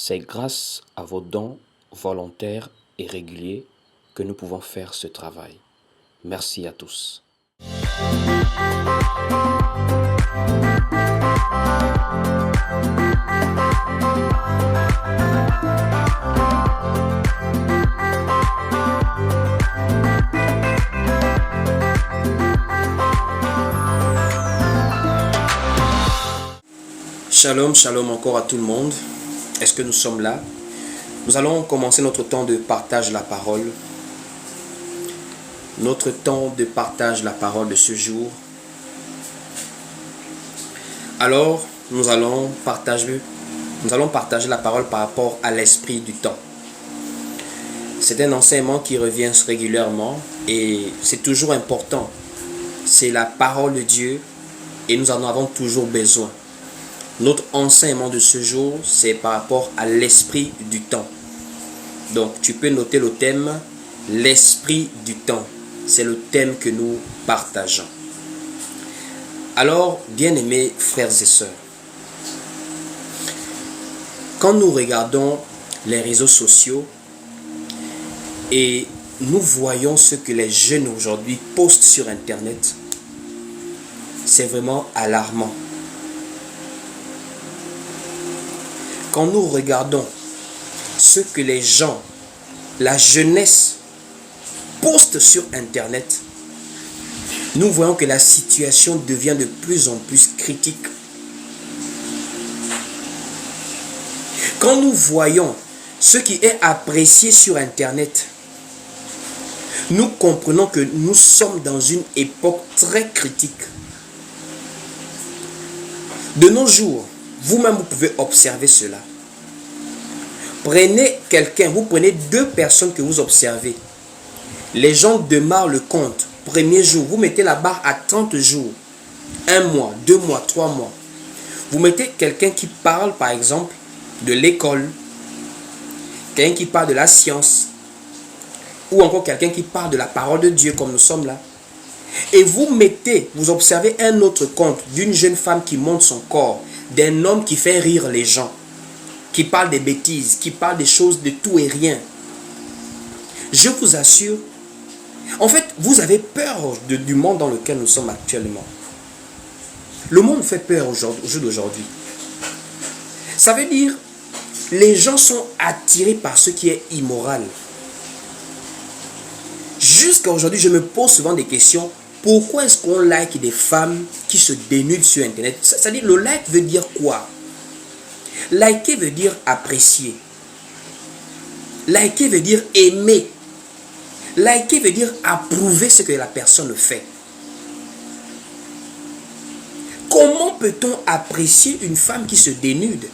C'est grâce à vos dons volontaires et réguliers que nous pouvons faire ce travail. Merci à tous. Shalom, shalom encore à tout le monde. Est-ce que nous sommes là? Nous allons commencer notre temps de partage de la parole. Notre temps de partage de la parole de ce jour. Alors, nous allons partager la parole par rapport à l'esprit du temps. C'est un enseignement qui revient régulièrement et c'est toujours important. C'est la parole de Dieu et nous en avons toujours besoin. Notre enseignement de ce jour, c'est par rapport à l'esprit du temps. Donc, tu peux noter le thème, l'esprit du temps. C'est le thème que nous partageons. Alors, bien-aimés frères et sœurs, quand nous regardons les réseaux sociaux et nous voyons ce que les jeunes aujourd'hui postent sur Internet, c'est vraiment alarmant. Quand nous regardons ce que les gens, la jeunesse, postent sur Internet, nous voyons que la situation devient de plus en plus critique. Quand nous voyons ce qui est apprécié sur Internet, nous comprenons que nous sommes dans une époque très critique. De nos jours, vous-même, vous pouvez observer cela. Prenez quelqu'un, vous prenez deux personnes que vous observez. Les gens démarrent le compte. Premier jour, vous mettez la barre à 30 jours. 1 mois, 2 mois, 3 mois. Vous mettez quelqu'un qui parle, par exemple, de l'école. Quelqu'un qui parle de la science. Ou encore quelqu'un qui parle de la parole de Dieu, comme nous sommes là. Et vous observez un autre compte d'une jeune femme qui monte son corps. D'un homme qui fait rire les gens, qui parle des bêtises, qui parle des choses de tout et rien. Je vous assure, en fait, vous avez peur du monde dans lequel nous sommes actuellement. Le monde fait peur au jour d'aujourd'hui. Ça veut dire, les gens sont attirés par ce qui est immoral. Jusqu'à aujourd'hui, je me pose souvent des questions. Pourquoi est-ce qu'on like des femmes qui se dénudent sur Internet? C'est-à-dire, le like veut dire quoi? Liker veut dire apprécier. Liker veut dire aimer. Liker veut dire approuver ce que la personne fait. Comment peut-on apprécier une femme qui se dénude?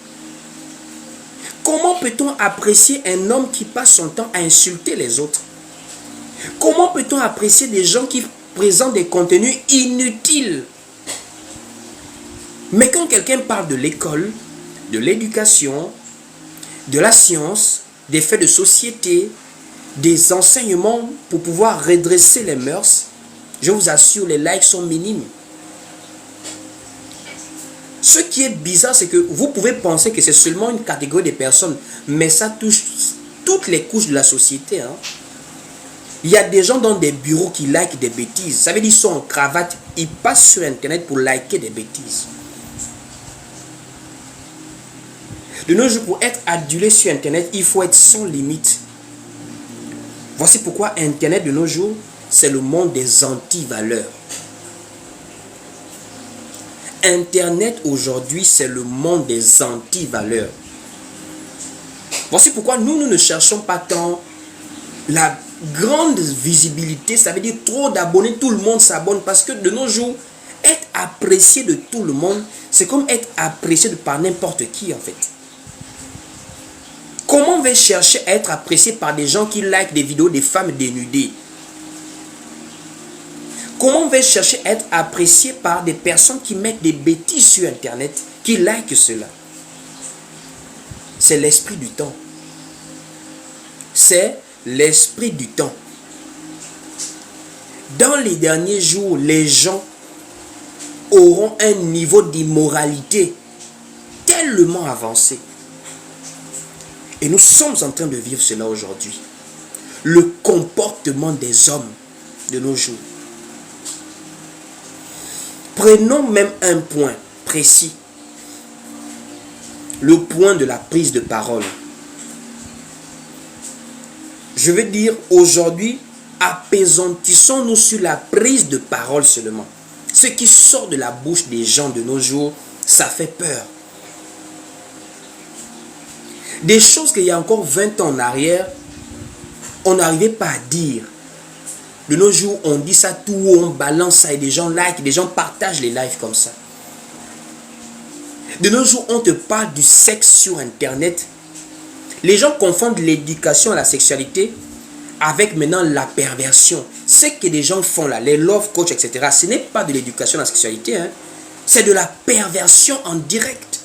Comment peut-on apprécier un homme qui passe son temps à insulter les autres? Comment peut-on apprécier des gens qui présentent des contenus inutiles? Mais quand quelqu'un parle de l'école, de l'éducation, de la science, des faits de société, des enseignements pour pouvoir redresser les mœurs, je vous assure, les likes sont minimes. Ce qui est bizarre, c'est que vous pouvez penser que c'est seulement une catégorie de personnes, mais ça touche toutes les couches de la société. Il y a des gens dans des bureaux qui likent des bêtises. Ça veut dire qu'ils sont en cravate, ils passent sur Internet pour liker des bêtises. De nos jours, pour être adulé sur Internet, il faut être sans limite. Voici pourquoi Internet de nos jours, c'est le monde des anti-valeurs. Internet aujourd'hui, c'est le monde des anti-valeurs. Voici pourquoi nous ne cherchons pas tant la grande visibilité, ça veut dire trop d'abonnés, tout le monde s'abonne, parce que de nos jours, être apprécié de tout le monde, c'est comme être apprécié par n'importe qui en fait. Comment on va chercher à être apprécié par des gens qui likent des vidéos des femmes dénudées? Comment on va chercher à être apprécié par des personnes qui mettent des bêtises sur Internet, qui likent cela? C'est l'esprit du temps. C'est l'esprit du temps. Dans les derniers jours, les gens auront un niveau d'immoralité tellement avancé. Et nous sommes en train de vivre cela aujourd'hui. Le comportement des hommes de nos jours. Prenons même un point précis. Le point de la prise de parole. Je veux dire, aujourd'hui, apaisantissons-nous sur la prise de parole seulement. Ce qui sort de la bouche des gens de nos jours, ça fait peur. Des choses qu'il y a encore 20 ans en arrière, on n'arrivait pas à dire. De nos jours, on dit ça tout haut, on balance ça et des gens like, des gens partagent les lives comme ça. De nos jours, on te parle du sexe sur Internet. Les gens confondent l'éducation à la sexualité avec maintenant la perversion. Ce que les gens font là, les love coach, etc., ce n'est pas de l'éducation à la sexualité, hein. C'est de la perversion en direct.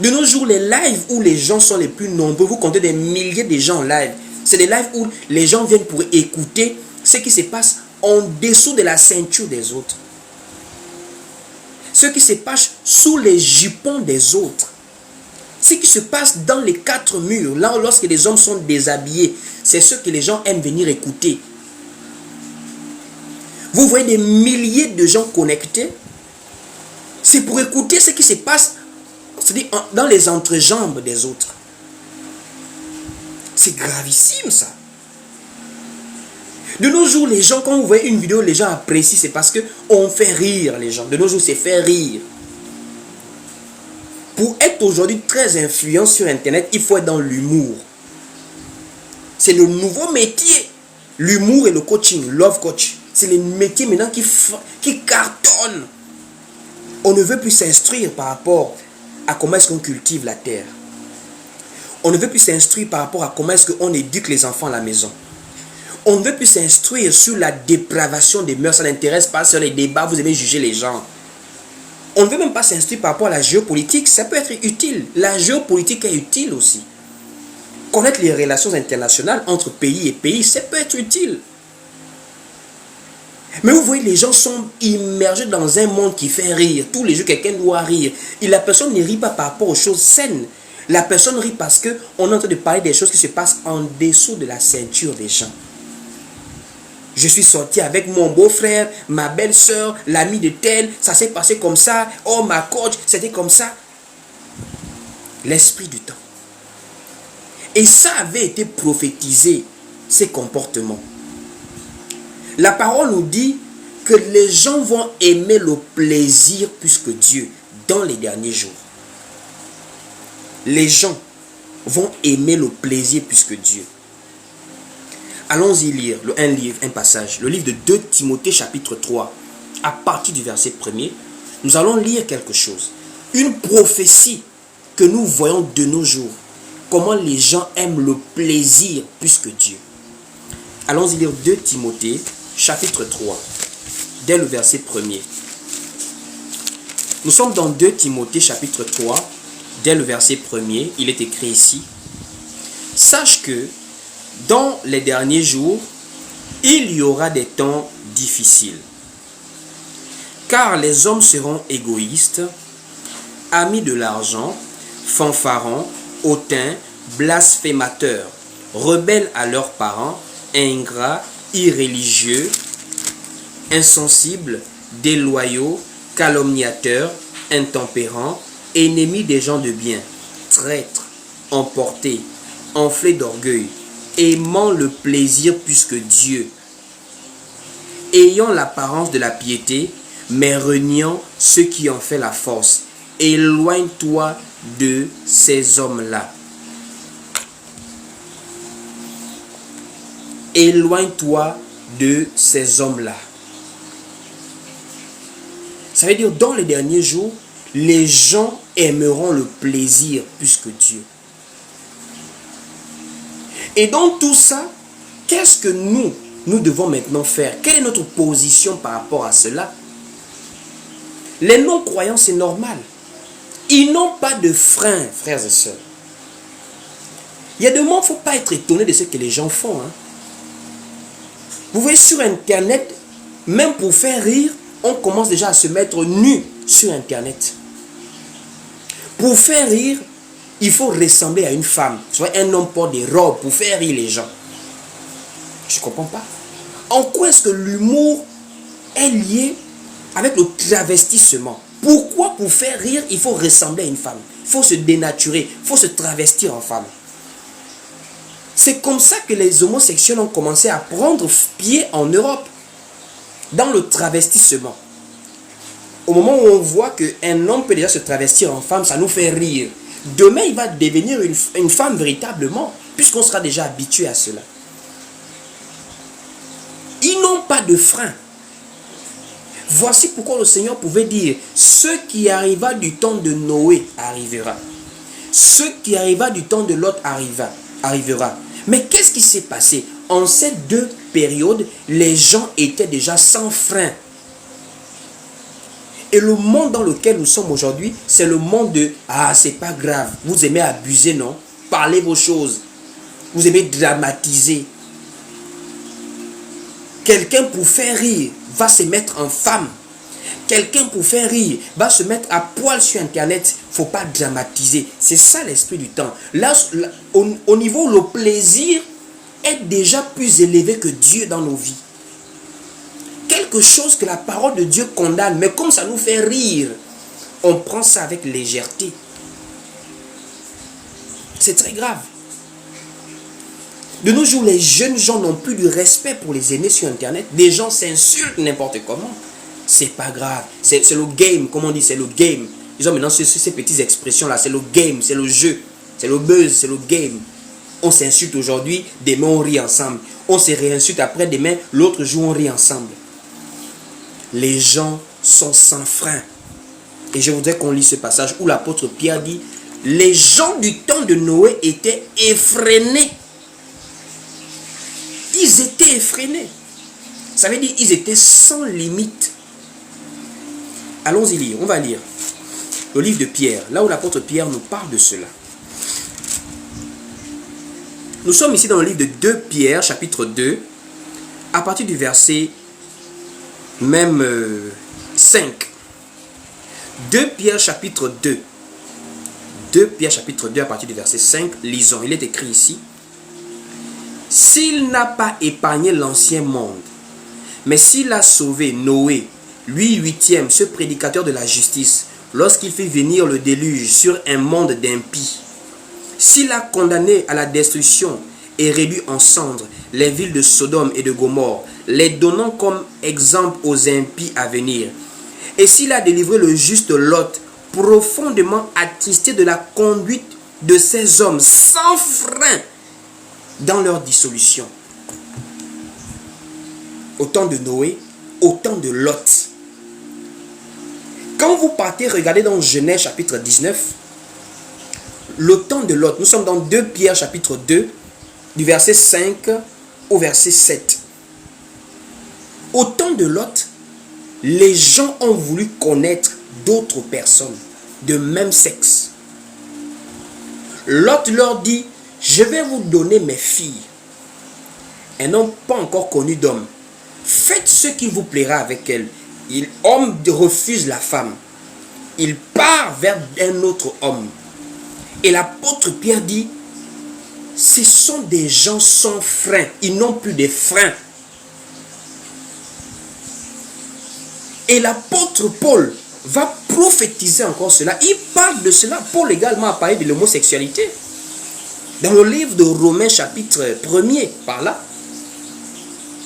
De nos jours, les lives où les gens sont les plus nombreux, vous comptez des milliers de gens en live. C'est des lives où les gens viennent pour écouter ce qui se passe en dessous de la ceinture des autres. Ce qui se passe sous les jupons des autres. Ce qui se passe dans les quatre murs, là lorsque les hommes sont déshabillés, c'est ce que les gens aiment venir écouter. Vous voyez des milliers de gens connectés. C'est pour écouter ce qui se passe, c'est-à-dire dans les entrejambes des autres. C'est gravissime ça. De nos jours, les gens, quand vous voyez une vidéo, les gens apprécient, c'est parce qu'on fait rire les gens. De nos jours, c'est faire rire. Pour être aujourd'hui très influent sur Internet, il faut être dans l'humour. C'est le nouveau métier. L'humour et le coaching, love coach. C'est les métiers maintenant qui cartonnent. On ne veut plus s'instruire par rapport à comment est-ce qu'on cultive la terre. On ne veut plus s'instruire par rapport à comment est-ce qu'on éduque les enfants à la maison. On ne veut plus s'instruire sur la dépravation des mœurs. Ça n'intéresse pas sur les débats, vous aimez juger les gens. On ne veut même pas s'instruire par rapport à la géopolitique. Ça peut être utile. La géopolitique est utile aussi. Connaître les relations internationales entre pays et pays, ça peut être utile. Mais vous voyez, les gens sont immergés dans un monde qui fait rire. Tous les jours, quelqu'un doit rire. Et la personne ne rit pas par rapport aux choses saines. La personne rit parce qu'on est en train de parler des choses qui se passent en dessous de la ceinture des gens. Je suis sorti avec mon beau-frère, ma belle-sœur, l'ami de tel, ça s'est passé comme ça. Oh, ma coach, c'était comme ça. L'esprit du temps. Et ça avait été prophétisé, ces comportements. La parole nous dit que les gens vont aimer le plaisir plus que Dieu dans les derniers jours. Les gens vont aimer le plaisir plus que Dieu. Allons-y lire un passage. Le livre de 2 Timothée chapitre 3. À partir du verset 1er, nous allons lire quelque chose. Une prophétie que nous voyons de nos jours. Comment les gens aiment le plaisir plus que Dieu. Allons-y lire 2 Timothée chapitre 3. Dès le verset 1er. Nous sommes dans 2 Timothée chapitre 3. Dès le verset 1er, il est écrit ici. Sache que dans les derniers jours, il y aura des temps difficiles. Car les hommes seront égoïstes, amis de l'argent, fanfarons, hautains, blasphémateurs, rebelles à leurs parents, ingrats, irréligieux, insensibles, déloyaux, calomniateurs, intempérants, ennemis des gens de bien, traîtres, emportés, enflés d'orgueil, aimant le plaisir plus que Dieu, ayant l'apparence de la piété, mais reniant ceux qui en fait la force. Éloigne-toi de ces hommes-là. Éloigne-toi de ces hommes-là. Ça veut dire, dans les derniers jours, les gens aimeront le plaisir plus que Dieu. Et dans tout ça, qu'est-ce que nous devons maintenant faire? Quelle est notre position par rapport à cela? Les non-croyants, c'est normal. Ils n'ont pas de frein, frères et sœurs. Il y a des moments, il ne faut pas être étonné de ce que les gens font. Hein. Vous voyez, sur Internet, même pour faire rire, on commence déjà à se mettre nu sur Internet. Pour faire rire, il faut ressembler à une femme. Soit un homme porte des robes pour faire rire les gens. Je ne comprends pas. En quoi est-ce que l'humour est lié avec le travestissement? Pourquoi pour faire rire, il faut ressembler à une femme? Il faut se dénaturer, il faut se travestir en femme. C'est comme ça que les homosexuels ont commencé à prendre pied en Europe. Dans le travestissement. Au moment où on voit qu'un homme peut déjà se travestir en femme, ça nous fait rire. Demain, il va devenir une femme véritablement, puisqu'on sera déjà habitué à cela. Ils n'ont pas de frein. Voici pourquoi le Seigneur pouvait dire, ce qui arriva du temps de Noé arrivera. Ce qui arriva du temps de Lot arrivera. Mais qu'est-ce qui s'est passé? En ces deux périodes, les gens étaient déjà sans frein. Et le monde dans lequel nous sommes aujourd'hui, c'est le monde de « Ah, c'est pas grave, vous aimez abuser, non? Parlez vos choses. Vous aimez dramatiser. » Quelqu'un pour faire rire va se mettre en femme. Quelqu'un pour faire rire va se mettre à poil sur Internet. Il ne faut pas dramatiser. C'est ça l'esprit du temps. Là, au niveau, le plaisir est déjà plus élevé que Dieu dans nos vies. Quelque chose que la parole de Dieu condamne, mais comme ça nous fait rire, on prend ça avec légèreté. C'est très grave. De nos jours, les jeunes gens n'ont plus de respect pour les aînés sur Internet. Des gens s'insultent n'importe comment. C'est pas grave. C'est le game, comme on dit, c'est le game. Ils ont maintenant ces petites expressions-là. C'est le game, c'est le jeu, c'est le buzz, c'est le game. On s'insulte aujourd'hui, demain on rit ensemble. On se réinsulte après, demain, l'autre jour on rit ensemble. Les gens sont sans frein. Et je voudrais qu'on lise ce passage où l'apôtre Pierre dit, les gens du temps de Noé étaient effrénés. Ils étaient effrénés. Ça veut dire qu'ils étaient sans limite. Allons-y lire, on va lire le livre de Pierre, là où l'apôtre Pierre nous parle de cela. Nous sommes ici dans le livre de 2 Pierre, chapitre 2, à partir du verset même 5. 2 Pierre, chapitre 2. 2 Pierre, chapitre 2, à partir du verset 5, lisons. Il est écrit ici. S'il n'a pas épargné l'ancien monde, mais s'il a sauvé Noé, lui huitième, ce prédicateur de la justice, lorsqu'il fit venir le déluge sur un monde d'impies, s'il a condamné à la destruction et réduit en cendres les villes de Sodome et de Gomorrhe, les donnant comme exemple aux impies à venir, et s'il a délivré le juste Lot, profondément attristé de la conduite de ces hommes sans frein dans leur dissolution. Au temps de Noé, au temps de Lot. Quand vous partez regarder dans Genèse chapitre 19, le temps de Lot, nous sommes dans 2 Pierre chapitre 2, du verset 5 au verset 7. Au temps de Lot, les gens ont voulu connaître d'autres personnes de même sexe. Lot leur dit, je vais vous donner mes filles. Elles n'ont pas encore connu d'homme. Faites ce qui vous plaira avec elles. L'homme refuse la femme. Il part vers un autre homme. Et l'apôtre Pierre dit, ce sont des gens sans frein. Ils n'ont plus de frein. Et l'apôtre Paul va prophétiser encore cela. Il parle de cela. Paul également a parlé de l'homosexualité. Dans le livre de Romains chapitre 1er, par là,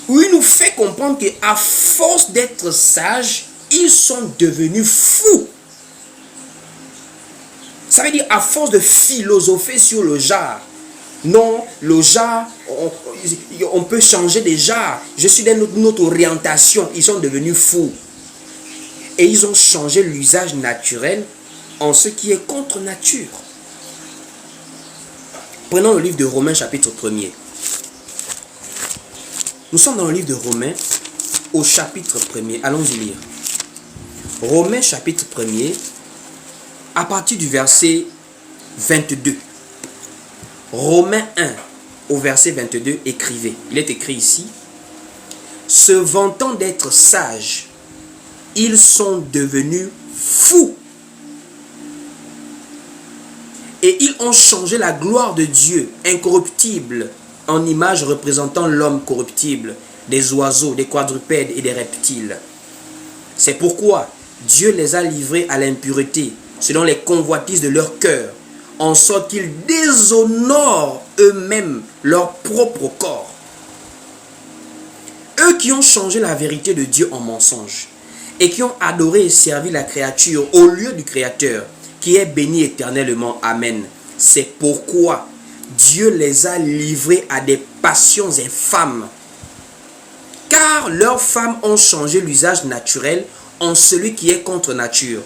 où il nous fait comprendre qu'à force d'être sages, ils sont devenus fous. Ça veut dire à force de philosopher sur le genre. Non, le genre, on peut changer de genre. Je suis d'une autre orientation. Ils sont devenus fous. Et ils ont changé l'usage naturel en ce qui est contre nature. Prenons le livre de Romains chapitre 1er. Nous sommes dans le livre de Romains au chapitre 1er. Allons-y lire. Romains chapitre 1er à partir du verset 22. Romains 1 au verset 22, écrivez. Il est écrit ici. Se vantant d'être sages, ils sont devenus fous. Et ils ont changé la gloire de Dieu, incorruptible, en image représentant l'homme corruptible, des oiseaux, des quadrupèdes et des reptiles. C'est pourquoi Dieu les a livrés à l'impureté, selon les convoitises de leur cœur, en sorte qu'ils déshonorent eux-mêmes leur propre corps. Eux qui ont changé la vérité de Dieu en mensonge, et qui ont adoré et servi la créature au lieu du Créateur, qui est béni éternellement. Amen. C'est pourquoi Dieu les a livrés à des passions infâmes, car leurs femmes ont changé l'usage naturel en celui qui est contre nature.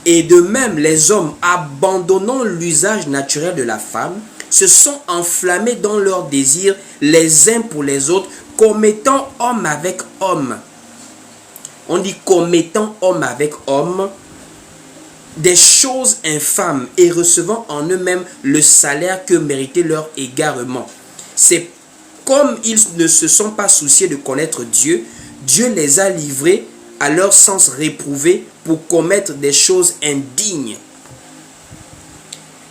Et de même, les hommes, abandonnant l'usage naturel de la femme, se sont enflammés dans leurs désirs les uns pour les autres, commettant homme avec homme. On dit commettant homme avec homme des choses infâmes et recevant en eux-mêmes le salaire que méritait leur égarement. C'est comme ils ne se sont pas souciés de connaître Dieu, Dieu les a livrés à leur sens réprouvé pour commettre des choses indignes.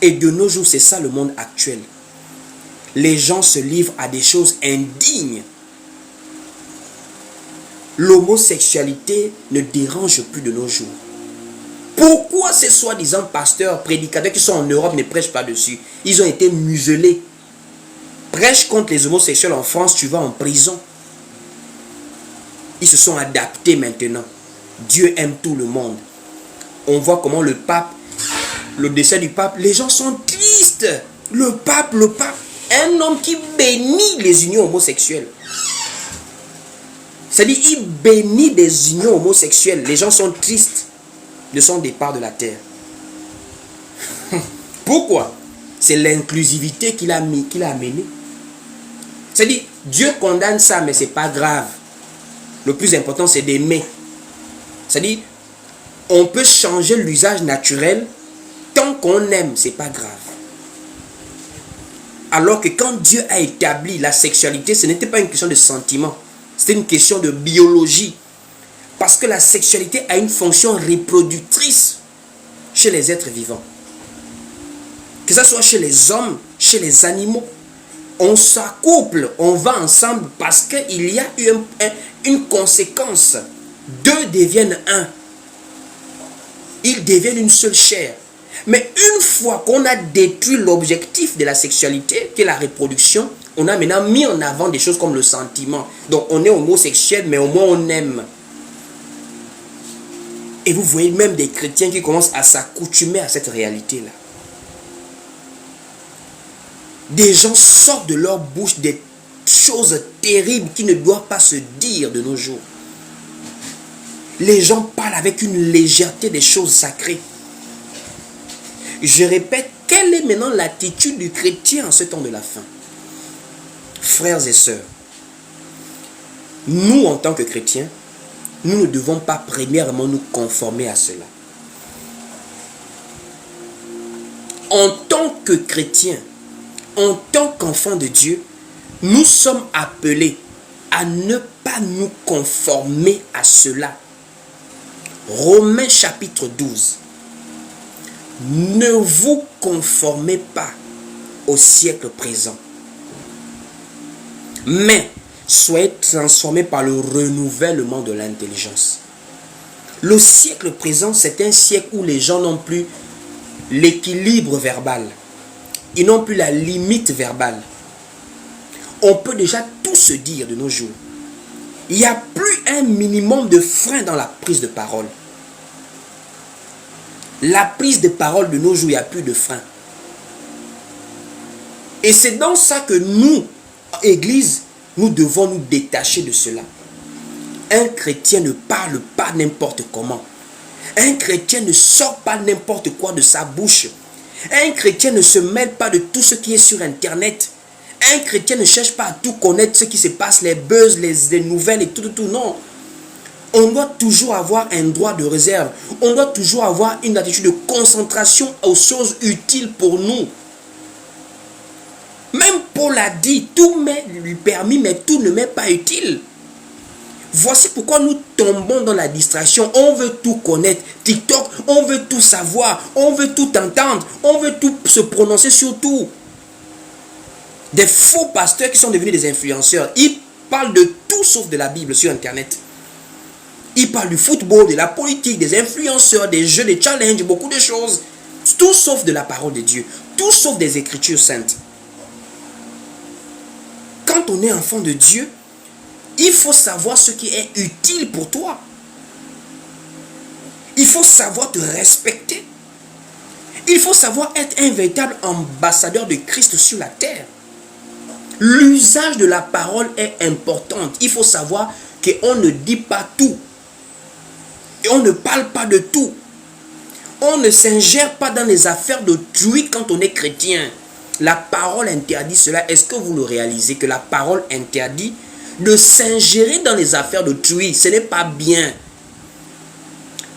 Et de nos jours, c'est ça le monde actuel. Les gens se livrent à des choses indignes. L'homosexualité ne dérange plus de nos jours. Pourquoi ces soi-disant pasteurs, prédicateurs qui sont en Europe ne prêchent pas dessus? Ils ont été muselés. Prêche contre les homosexuels en France, tu vas en prison. Ils se sont adaptés maintenant. Dieu aime tout le monde. On voit comment le pape, le décès du pape, les gens sont tristes. Le pape, un homme qui bénit les unions homosexuelles. C'est-à-dire, il bénit des unions homosexuelles. Les gens sont tristes de son départ de la terre. Pourquoi? C'est l'inclusivité qu'il a amené. C'est-à-dire, Dieu condamne ça, mais ce n'est pas grave. Le plus important, c'est d'aimer. C'est-à-dire, on peut changer l'usage naturel tant qu'on aime, ce n'est pas grave. Alors que quand Dieu a établi la sexualité, ce n'était pas une question de sentiment. C'était une question de biologie. Parce que la sexualité a une fonction reproductrice chez les êtres vivants. Que ce soit chez les hommes, chez les animaux. On s'accouple, on va ensemble parce qu'il y a eu une conséquence. Deux deviennent un. Ils deviennent une seule chair. Mais une fois qu'on a détruit l'objectif de la sexualité, qui est la reproduction, on a maintenant mis en avant des choses comme le sentiment. Donc on est homosexuel, mais au moins on aime. Et vous voyez même des chrétiens qui commencent à s'accoutumer à cette réalité-là. Des gens sortent de leur bouche des choses terribles qui ne doivent pas se dire de nos jours. Les gens parlent avec une légèreté des choses sacrées. Je répète, quelle est maintenant l'attitude du chrétien en ce temps de la fin? Frères et sœurs, nous en tant que chrétiens, nous ne devons pas premièrement nous conformer à cela. En tant que chrétiens, en tant qu'enfants de Dieu, nous sommes appelés à ne pas nous conformer à cela. Romains chapitre 12. Ne vous conformez pas au siècle présent, mais soyez transformés par le renouvellement de l'intelligence. Le siècle présent, c'est un siècle où les gens n'ont plus l'équilibre verbal. Ils n'ont plus la limite verbale. On peut déjà tout se dire de nos jours. Il n'y a plus un minimum de frein dans la prise de parole. La prise de parole de nos jours, il n'y a plus de frein. Et c'est dans ça que nous, Église, nous devons nous détacher de cela. Un chrétien ne parle pas n'importe comment. Un chrétien ne sort pas n'importe quoi de sa bouche. Un chrétien ne se mêle pas de tout ce qui est sur Internet. Un chrétien ne cherche pas à tout connaître, ce qui se passe, les buzz, les nouvelles et tout. Non. On doit toujours avoir un droit de réserve. On doit toujours avoir une attitude de concentration aux choses utiles pour nous. Même Paul a dit, tout m'est permis, mais tout ne m'est pas utile. Voici pourquoi nous tombons dans la distraction. On veut tout connaître. TikTok, on veut tout savoir. On veut tout entendre. On veut tout se prononcer sur tout. Des faux pasteurs qui sont devenus des influenceurs. Ils parlent de tout sauf de la Bible sur Internet. Ils parlent du football, de la politique, des influenceurs, des jeux, des challenges, beaucoup de choses. Tout sauf de la parole de Dieu. Tout sauf des Écritures saintes. Quand on est enfant de Dieu, il faut savoir ce qui est utile pour toi. Il faut savoir te respecter. Il faut savoir être un véritable ambassadeur de Christ sur la terre. L'usage de la parole est important. Il faut savoir qu'on ne dit pas tout. Et on ne parle pas de tout. On ne s'ingère pas dans les affaires d'autrui quand on est chrétien. La parole interdit cela. Est-ce que vous le réalisez que la parole interdit de s'ingérer dans les affaires d'autrui? Ce n'est pas bien.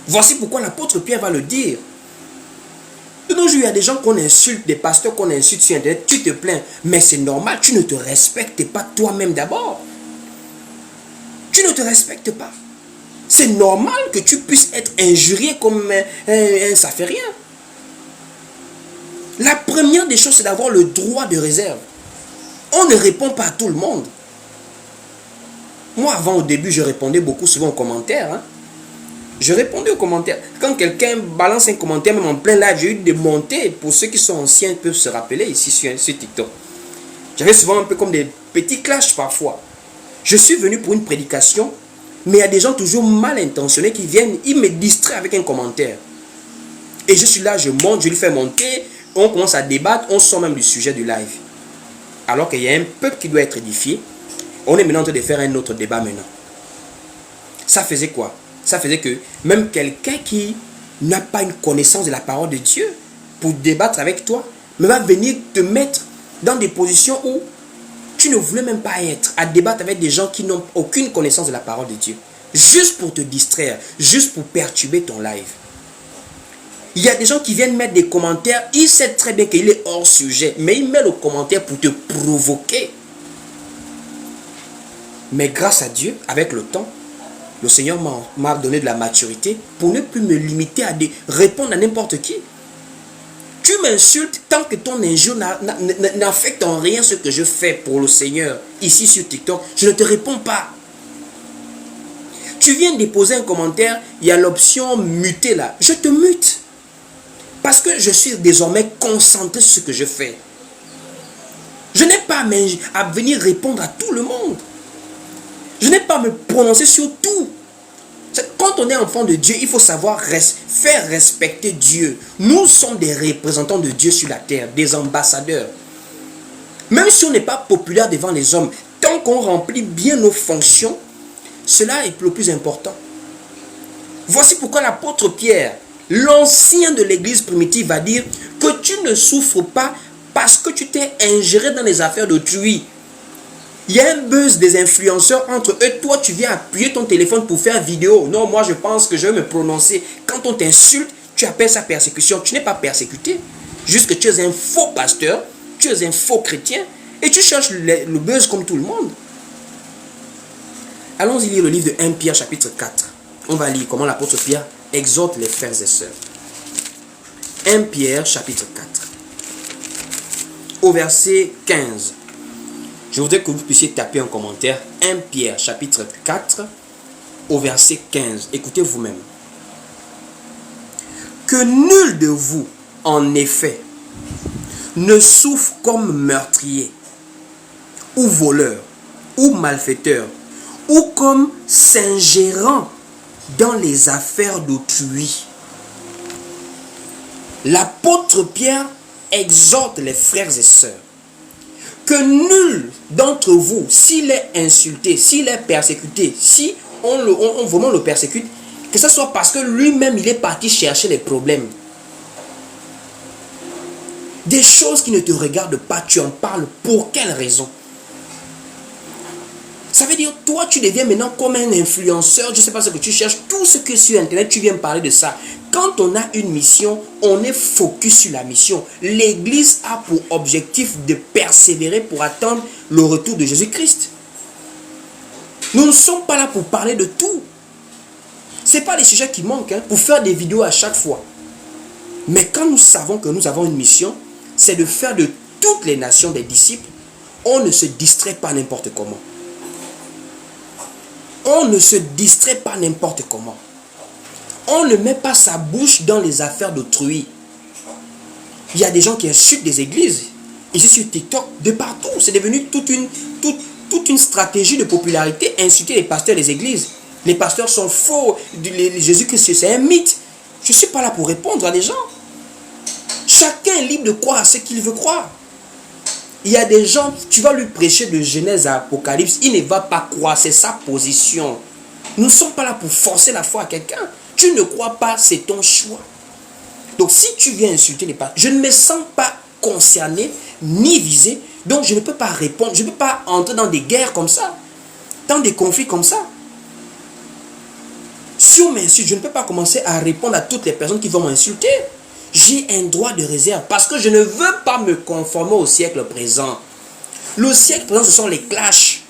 Voici pourquoi l'apôtre Pierre va le dire. De nos jours, il y a des gens qu'on insulte, des pasteurs qu'on insulte sur Internet, tu te plains. Mais c'est normal, tu ne te respectes pas toi-même d'abord. Tu ne te respectes pas. C'est normal que tu puisses être injurié comme ça fait rien. La première des choses, c'est d'avoir le droit de réserve. On ne répond pas à tout le monde. Moi, avant, au début, je répondais beaucoup souvent aux commentaires. Je répondais aux commentaires. Quand quelqu'un balance un commentaire, même en plein live, j'ai eu des montées. Pour ceux qui sont anciens peuvent se rappeler ici sur TikTok. J'avais souvent un peu comme des petits clashs parfois. Je suis venu pour une prédication, mais il y a des gens toujours mal intentionnés qui viennent, ils me distraient avec un commentaire. Et je suis là, je monte, je lui fais monter, on commence à débattre, on sort même du sujet du live. Alors qu'il y a un peuple qui doit être édifié. On est maintenant en train de faire un autre débat maintenant. Ça faisait quoi? Ça faisait que même quelqu'un qui n'a pas une connaissance de la parole de Dieu pour débattre avec toi, mais va venir te mettre dans des positions où tu ne voulais même pas être, à débattre avec des gens qui n'ont aucune connaissance de la parole de Dieu. Juste pour te distraire, juste pour perturber ton live. Il y a des gens qui viennent mettre des commentaires, ils savent très bien qu'il est hors sujet, mais ils mettent le commentaire pour te provoquer. Mais grâce à Dieu, avec le temps, le Seigneur m'a donné de la maturité pour ne plus me limiter à répondre à n'importe qui. Tu m'insultes tant que ton injure n'affecte en rien ce que je fais pour le Seigneur ici sur TikTok. Je ne te réponds pas. Tu viens déposer un commentaire, il y a l'option muter là. Je te mute. Parce que je suis désormais concentré sur ce que je fais. Je n'ai pas à venir répondre à tout le monde. Je n'ai pas à me prononcer sur tout. Quand on est enfant de Dieu, il faut savoir faire respecter Dieu. Nous sommes des représentants de Dieu sur la terre, des ambassadeurs. Même si on n'est pas populaire devant les hommes, tant qu'on remplit bien nos fonctions, cela est le plus important. Voici pourquoi l'apôtre Pierre, l'ancien de l'église primitive, va dire que tu ne souffres pas parce que tu t'es ingéré dans les affaires d'autrui. Il y a un buzz des influenceurs entre eux. Toi, tu viens appuyer ton téléphone pour faire vidéo. Non, moi, je pense que je vais me prononcer. Quand on t'insulte, tu appelles ça persécution. Tu n'es pas persécuté. Juste que tu es un faux pasteur, tu es un faux chrétien et tu cherches le buzz comme tout le monde. Allons-y lire le livre de 1 Pierre chapitre 4. On va lire comment l'apôtre Pierre exhorte les frères et sœurs. 1 Pierre chapitre 4. Au verset 15. Je voudrais que vous puissiez taper en commentaire 1 Pierre chapitre 4 au verset 15. Écoutez vous-même. Que nul de vous, en effet, ne souffre comme meurtrier, ou voleur, ou malfaiteur, ou comme s'ingérant dans les affaires d'autrui. L'apôtre Pierre exhorte les frères et sœurs que nul d'entre vous, s'il est insulté, s'il est persécuté, si on vraiment le persécute, que ce soit parce que lui-même il est parti chercher les problèmes. Des choses qui ne te regardent pas, tu en parles pour quelle raison? Ça veut dire, toi, tu deviens maintenant comme un influenceur, je ne sais pas ce que tu cherches, tout ce que sur Internet, tu viens parler de ça. Quand on a une mission, on est focus sur la mission. L'Église a pour objectif de persévérer pour attendre le retour de Jésus-Christ. Nous ne sommes pas là pour parler de tout. Ce n'est pas les sujets qui manquent, pour faire des vidéos à chaque fois. Mais quand nous savons que nous avons une mission, c'est de faire de toutes les nations des disciples, on ne se distrait pas n'importe comment. On ne se distrait pas n'importe comment. On ne met pas sa bouche dans les affaires d'autrui. Il y a des gens qui insultent des églises. Ici sur TikTok, de partout. C'est devenu toute une stratégie de popularité, insulter les pasteurs des églises. Les pasteurs sont faux. Jésus-Christ, c'est un mythe. Je ne suis pas là pour répondre à des gens. Chacun est libre de croire à ce qu'il veut croire. Il y a des gens, tu vas lui prêcher de Genèse à Apocalypse, il ne va pas croire, c'est sa position. Nous ne sommes pas là pour forcer la foi à quelqu'un. Tu ne crois pas, c'est ton choix. Donc si tu viens insulter les pasteurs, je ne me sens pas concerné, ni visé, donc je ne peux pas répondre, je ne peux pas entrer dans des guerres comme ça, dans des conflits comme ça. Si on m'insulte, je ne peux pas commencer à répondre à toutes les personnes qui vont m'insulter. J'ai un droit de réserve parce que je ne veux pas me conformer au siècle présent. Le siècle présent, ce sont les clashs.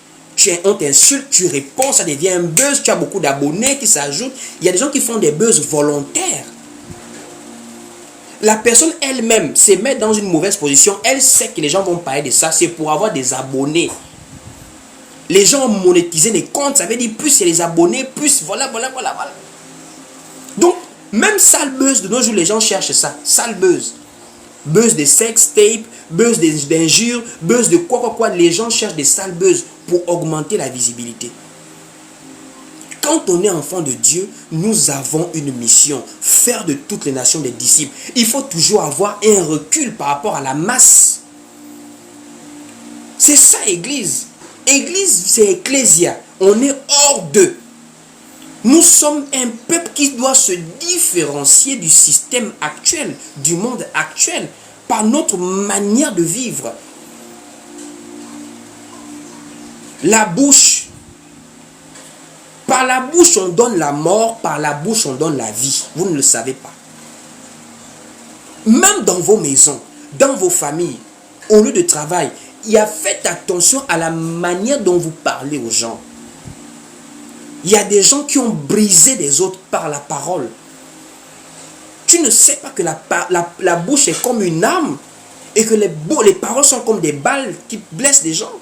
On t'insulte, tu réponds, ça devient un buzz, tu as beaucoup d'abonnés qui s'ajoutent. Il y a des gens qui font des buzz volontaires. La personne elle-même se met dans une mauvaise position. Elle sait que les gens vont parler de ça, c'est pour avoir des abonnés. Les gens ont monétisé les comptes, ça veut dire plus il y a les abonnés, plus voilà. Donc, même sale buzz, de nos jours, les gens cherchent ça. Sale buzz. Buzz de sex tape, buzz d'injures, buzz de quoi. Les gens cherchent des sales buzz pour augmenter la visibilité. Quand on est enfant de Dieu, nous avons une mission. Faire de toutes les nations des disciples. Il faut toujours avoir un recul par rapport à la masse. C'est ça, Église. Église, c'est ecclésia. On est hors d'eux. Nous sommes un peuple qui doit se différencier du système actuel, du monde actuel, par notre manière de vivre. La bouche. Par la bouche, on donne la mort, par la bouche, on donne la vie. Vous ne le savez pas. Même dans vos maisons, dans vos familles, au lieu de travail, faites attention à la manière dont vous parlez aux gens. Il y a des gens qui ont brisé des autres par la parole. Tu ne sais pas que la bouche est comme une arme et que les paroles sont comme des balles qui blessent des gens.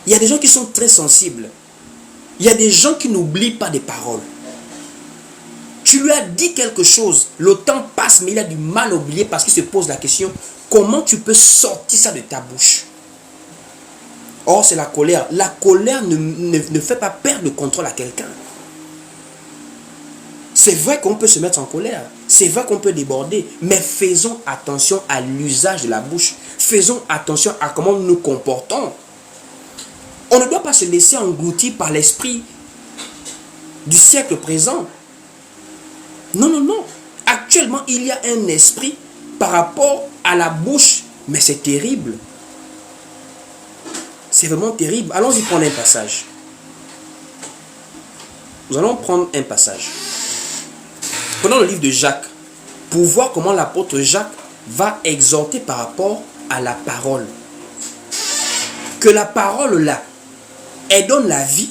Il y a des gens qui sont très sensibles. Il y a des gens qui n'oublient pas des paroles. Tu lui as dit quelque chose, le temps passe, mais il a du mal à oublier parce qu'il se pose la question, comment tu peux sortir ça de ta bouche? Or, c'est la colère. La colère ne fait pas perdre le contrôle à quelqu'un. C'est vrai qu'on peut se mettre en colère. C'est vrai qu'on peut déborder. Mais faisons attention à l'usage de la bouche. Faisons attention à comment nous nous comportons. On ne doit pas se laisser engloutir par l'esprit du siècle présent. Non. Actuellement, il y a un esprit par rapport à la bouche. Mais c'est terrible. C'est vraiment terrible. Allons-y prendre un passage. Nous allons prendre un passage. Prenons le livre de Jacques pour voir comment l'apôtre Jacques va exhorter par rapport à la parole. Que la parole là, elle donne la vie,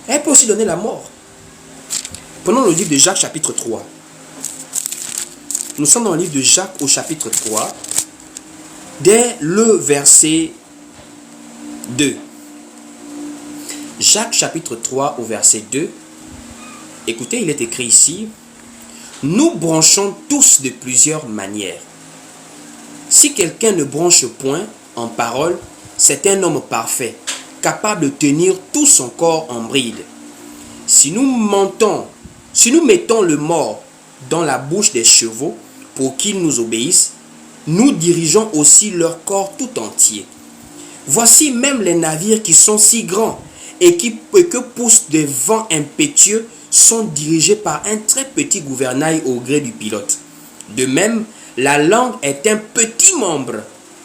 elle peut aussi donner la mort. Prenons le livre de Jacques chapitre 3. Nous sommes dans le livre de Jacques au chapitre 3, dès le verset 2. Jacques chapitre 3 au verset 2. Écoutez, il est écrit ici, nous branchons tous de plusieurs manières. Si quelqu'un ne branche point en parole, c'est un homme parfait, capable de tenir tout son corps en bride. Si nous mettons le mort dans la bouche des chevaux pour qu'ils nous obéissent, nous dirigeons aussi leur corps tout entier. Voici même les navires qui sont si grands et que poussent des vents impétueux sont dirigés par un très petit gouvernail au gré du pilote. De même, la langue est un petit membre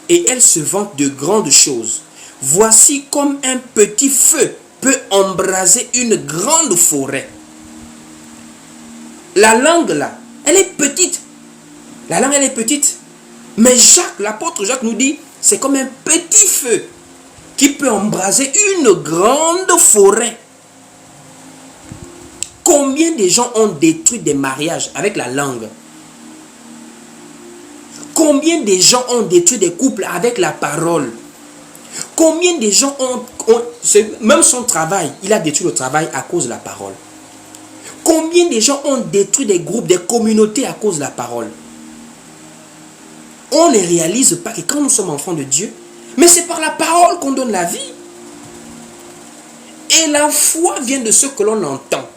et elle se vante de grandes choses. Voici comme un petit feu peut embraser une grande forêt. La langue là, elle est petite. La langue elle est petite. Mais Jacques, l'apôtre Jacques nous dit, c'est comme un petit feu qui peut embraser une grande forêt. Combien de gens ont détruit des mariages avec la langue? Combien de gens ont détruit des couples avec la parole? Combien de gens même son travail, il a détruit le travail à cause de la parole. Combien de gens ont détruit des groupes, des communautés à cause de la parole? On ne réalise pas que quand nous sommes enfants de Dieu, mais c'est par la parole qu'on donne la vie. Et la foi vient de ce que l'on entend.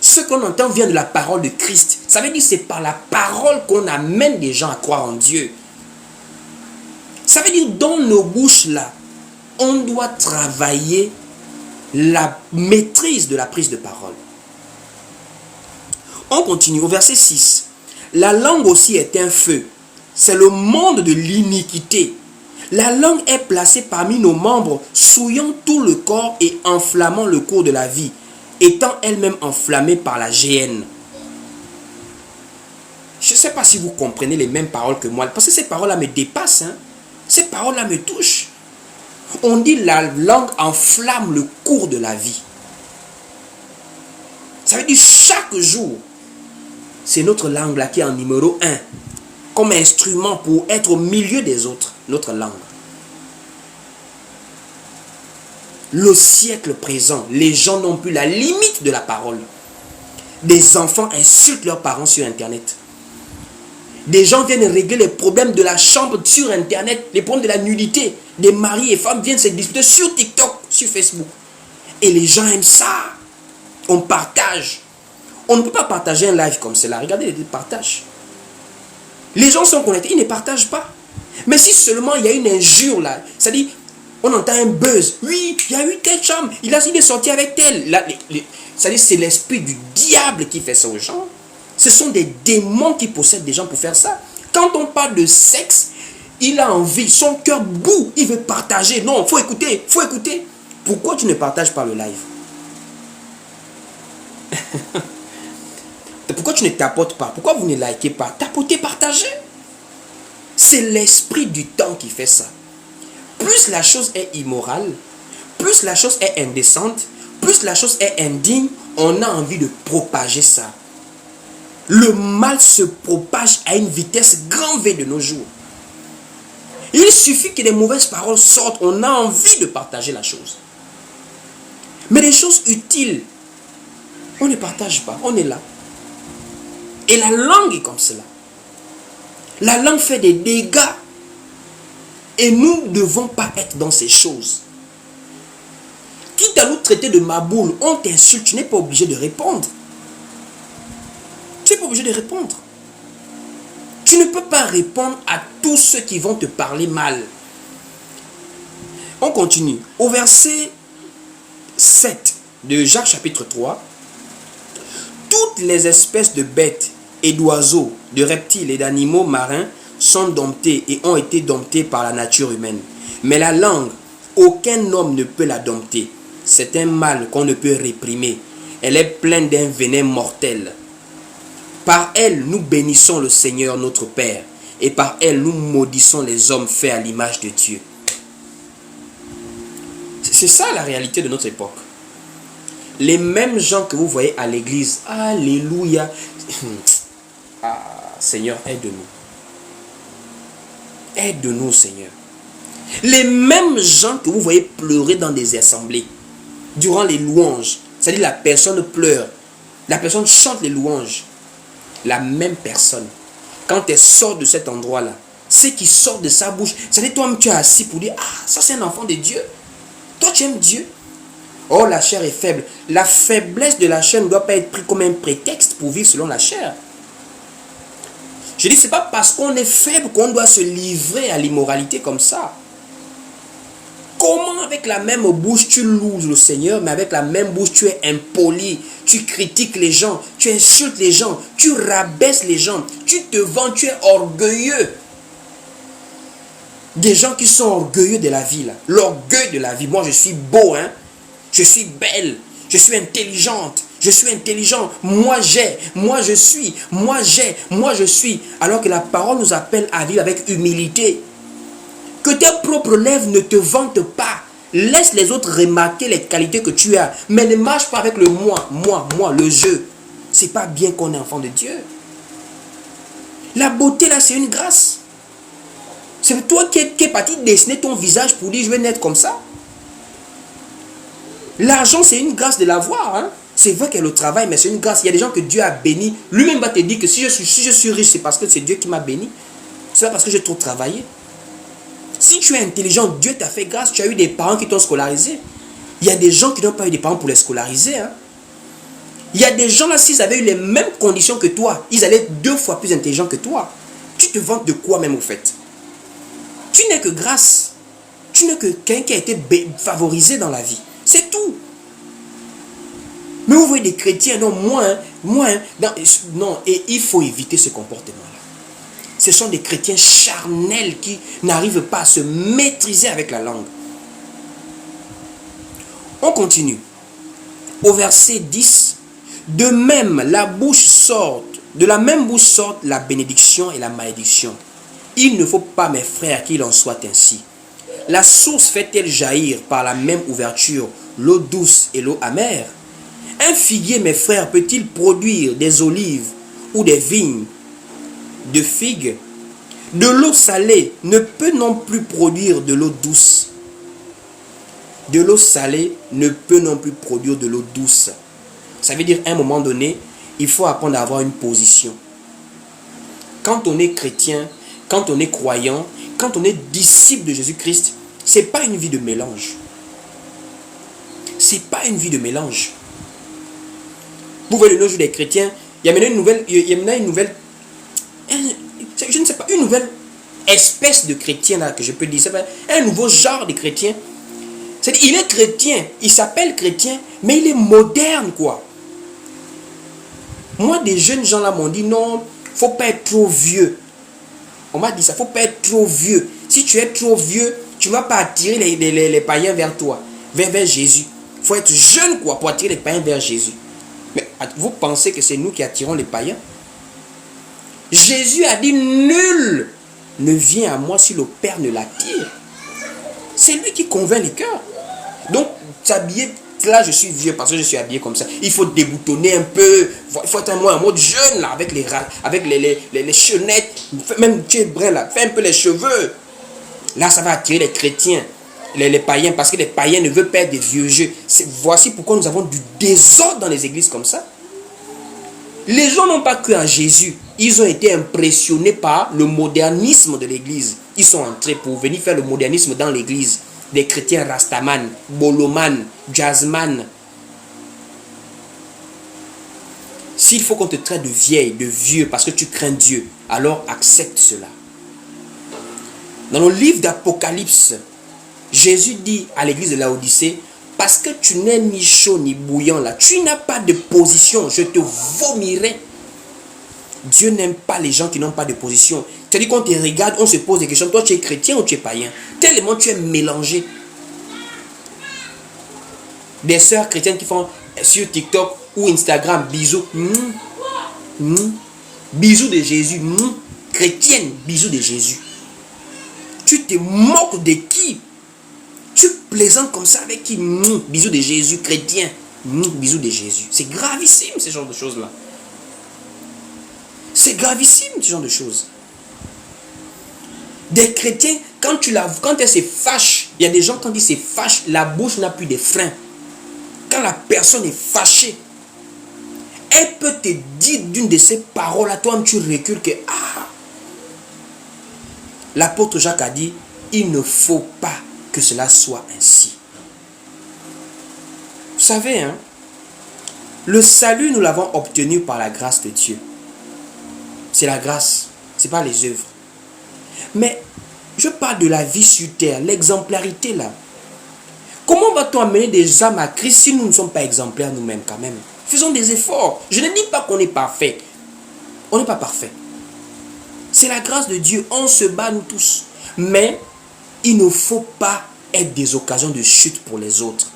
Ce qu'on entend vient de la parole de Christ. Ça veut dire que c'est par la parole qu'on amène des gens à croire en Dieu. Ça veut dire que dans nos bouches là, on doit travailler la maîtrise de la prise de parole. On continue au verset 6. La langue aussi est un feu. C'est le monde de l'iniquité. La langue est placée parmi nos membres, souillant tout le corps et enflammant le cours de la vie, étant elle-même enflammée par la géhenne. Je ne sais pas si vous comprenez les mêmes paroles que moi, parce que ces paroles-là me dépassent. Ces paroles-là me touchent. On dit la langue enflamme le cours de la vie. Ça veut dire chaque jour, c'est notre langue-là qui est en numéro 1, comme instrument pour être au milieu des autres, notre langue. Le siècle présent, les gens n'ont plus la limite de la parole. Des enfants insultent leurs parents sur Internet. Des gens viennent régler les problèmes de la chambre sur Internet, les problèmes de la nudité. Des maris et femmes viennent se disputer sur TikTok, sur Facebook. Et les gens aiment ça. On partage. On ne peut pas partager un live comme cela. Regardez les partages. Les gens sont connectés, ils ne partagent pas. Mais si seulement il y a une injure là, c'est-à-dire, on entend un buzz. Oui, il y a eu telle chambre, il est sorti avec telle. C'est-à-dire, c'est l'esprit du diable qui fait ça aux gens. Ce sont des démons qui possèdent des gens pour faire ça. Quand on parle de sexe, il a envie, son cœur bout, il veut partager. Non, il faut écouter, il faut écouter. Pourquoi tu ne partages pas le live? Pourquoi tu ne tapotes pas? Pourquoi vous ne likez pas? Tapotez, partagez. C'est l'esprit du temps qui fait ça. Plus la chose est immorale, plus la chose est indécente, plus la chose est indigne, on a envie de propager ça. Le mal se propage à une vitesse grand V de nos jours. Il suffit que des mauvaises paroles sortent, on a envie de partager la chose. Mais les choses utiles, on ne partage pas, on est là. Et la langue est comme cela. La langue fait des dégâts. Et nous ne devons pas être dans ces choses. Quitte à nous traiter de maboule, on t'insulte, tu n'es pas obligé de répondre. Tu n'es pas obligé de répondre. Tu ne peux pas répondre à tous ceux qui vont te parler mal. On continue. Au verset 7 de Jacques chapitre 3, toutes les espèces de bêtes et d'oiseaux, de reptiles et d'animaux marins sont domptés et ont été domptés par la nature humaine. Mais la langue, aucun homme ne peut la dompter. C'est un mal qu'on ne peut réprimer. Elle est pleine d'un venin mortel. Par elle, nous bénissons le Seigneur notre Père, et par elle, nous maudissons les hommes faits à l'image de Dieu. C'est ça la réalité de notre époque. Les mêmes gens que vous voyez à l'église, alléluia. Seigneur, aide-nous. Aide-nous, Seigneur. Les mêmes gens que vous voyez pleurer dans des assemblées, durant les louanges, c'est-à-dire la personne pleure, la personne chante les louanges, la même personne, quand elle sort de cet endroit-là, ce qui sort de sa bouche, c'est-à-dire toi-même tu es assis pour dire, ça c'est un enfant de Dieu. Toi tu aimes Dieu. Oh, la chair est faible. La faiblesse de la chair ne doit pas être prise comme un prétexte pour vivre selon la chair. Je dis, ce n'est pas parce qu'on est faible qu'on doit se livrer à l'immoralité comme ça. Comment avec la même bouche tu loues le Seigneur, mais avec la même bouche tu es impoli, tu critiques les gens, tu insultes les gens, tu rabaisses les gens, tu te vends, tu es orgueilleux. Des gens qui sont orgueilleux de la vie, là. L'orgueil de la vie. Moi je suis beau, hein. Je suis belle, je suis intelligente, je suis intelligent, moi j'ai, moi je suis, moi j'ai, moi je suis. Alors que la parole nous appelle à vivre avec humilité. Que tes propres lèvres ne te vantent pas. Laisse les autres remarquer les qualités que tu as. Mais ne marche pas avec le moi, le je. C'est pas bien qu'on est enfant de Dieu. La beauté là c'est une grâce. C'est toi qui es parti dessiner ton visage pour dire je vais naître comme ça. L'argent, c'est une grâce de l'avoir. Hein? C'est vrai qu'il y a le travail, mais c'est une grâce. Il y a des gens que Dieu a bénis. Lui-même va te dire que si je suis riche, c'est parce que c'est Dieu qui m'a béni. C'est pas parce que j'ai trop travaillé. Si tu es intelligent, Dieu t'a fait grâce. Tu as eu des parents qui t'ont scolarisé. Il y a des gens qui n'ont pas eu des parents pour les scolariser. Hein? Il y a des gens là, s'ils avaient eu les mêmes conditions que toi, ils allaient être 2 fois plus intelligents que toi. Tu te vantes de quoi même au fait? Tu n'es que grâce. Tu n'es que quelqu'un qui a été favorisé dans la vie. C'est tout. Mais vous voyez des chrétiens, non, non, et il faut éviter ce comportement-là. Ce sont des chrétiens charnels qui n'arrivent pas à se maîtriser avec la langue. On continue. Au verset 10, de la même bouche sortent la bénédiction et la malédiction. Il ne faut pas, mes frères, qu'il en soit ainsi. La source fait-elle jaillir par la même ouverture l'eau douce et l'eau amère? Un figuier, mes frères, peut-il produire des olives ou des vignes de figues? De l'eau salée ne peut non plus produire de l'eau douce. De l'eau salée ne peut non plus produire de l'eau douce. Ça veut dire, à un moment donné, il faut apprendre à avoir une position. Quand on est chrétien, quand on est croyant, quand on est disciple de Jésus-Christ, ce n'est pas une vie de mélange. C'est pas une vie de mélange. Vous voyez le nos jours des chrétiens, il y a maintenant une nouvelle, je ne sais pas, une nouvelle espèce de chrétien là que je peux dire, c'est un nouveau genre de chrétien. C'est-à-dire, il est chrétien, il s'appelle chrétien, mais il est moderne quoi. Moi, des jeunes gens là m'ont dit non, faut pas être trop vieux. On m'a dit ça, faut pas être trop vieux. Si tu es trop vieux, tu ne vas pas attirer les païens vers toi, vers Jésus. Il faut être jeune quoi pour attirer les païens vers Jésus. Mais vous pensez que c'est nous qui attirons les païens? Jésus a dit nul ne vient à moi si le Père ne l'attire. C'est lui qui convainc les cœurs. Donc, s'habiller, là je suis vieux parce que je suis habillé comme ça. Il faut déboutonner un peu. Il faut être en mode jeune là, avec les chenettes. Même tu es brun là, fais un peu les cheveux. Là, ça va attirer les chrétiens, les païens, parce que les païens ne veulent pas être des vieux jeux. Voici pourquoi nous avons du désordre dans les églises comme ça. Les gens n'ont pas cru en Jésus. Ils ont été impressionnés par le modernisme de l'église. Ils sont entrés pour venir faire le modernisme dans l'église. Des chrétiens rastaman, boloman, jazzman. S'il faut qu'on te traite de vieille, de vieux, parce que tu crains Dieu, alors accepte cela. Dans le livre d'Apocalypse, Jésus dit à l'église de Laodicée, parce que tu n'es ni chaud ni bouillant là, tu n'as pas de position, je te vomirai. Dieu n'aime pas les gens qui n'ont pas de position. C'est-à-dire qu'on te regarde, on se pose des questions, toi tu es chrétien ou tu es païen? Tellement tu es mélangé. Des sœurs chrétiennes qui font sur TikTok ou Instagram, bisous. Bisous de Jésus. Chrétienne, bisous de Jésus. Tu te moques de qui? Tu plaisantes comme ça avec qui? Bisous de Jésus, chrétien. Bisous de Jésus. C'est gravissime ce genre de choses-là. C'est gravissime ce genre de choses. Des chrétiens, quand elles se fâchent, il y a des gens quand ils se fâchent, la bouche n'a plus de frein. Quand la personne est fâchée, elle peut te dire d'une de ces paroles à toi, tu recules que l'apôtre Jacques a dit, il ne faut pas que cela soit ainsi. Vous savez, hein, le salut, nous l'avons obtenu par la grâce de Dieu. C'est la grâce, ce n'est pas les œuvres. Mais je parle de la vie sur terre, l'exemplarité là. Comment va-t-on amener des âmes à Christ si nous ne sommes pas exemplaires nous-mêmes quand même? Faisons des efforts. Je ne dis pas qu'on est parfait. On n'est pas parfait. C'est la grâce de Dieu. On se bat nous tous. Mais il ne faut pas être des occasions de chute pour les autres.